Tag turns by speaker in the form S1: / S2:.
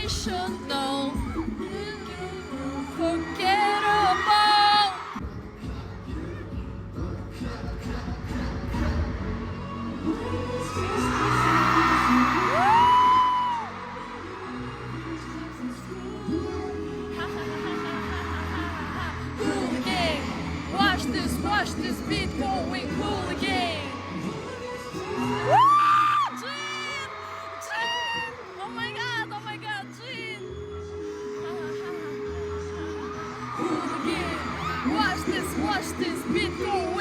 S1: should know. Forgettable. Hooligan, watch this beat going hooligan. Jean! Jean! Oh my god, Jean! Hooligan, watch this beat going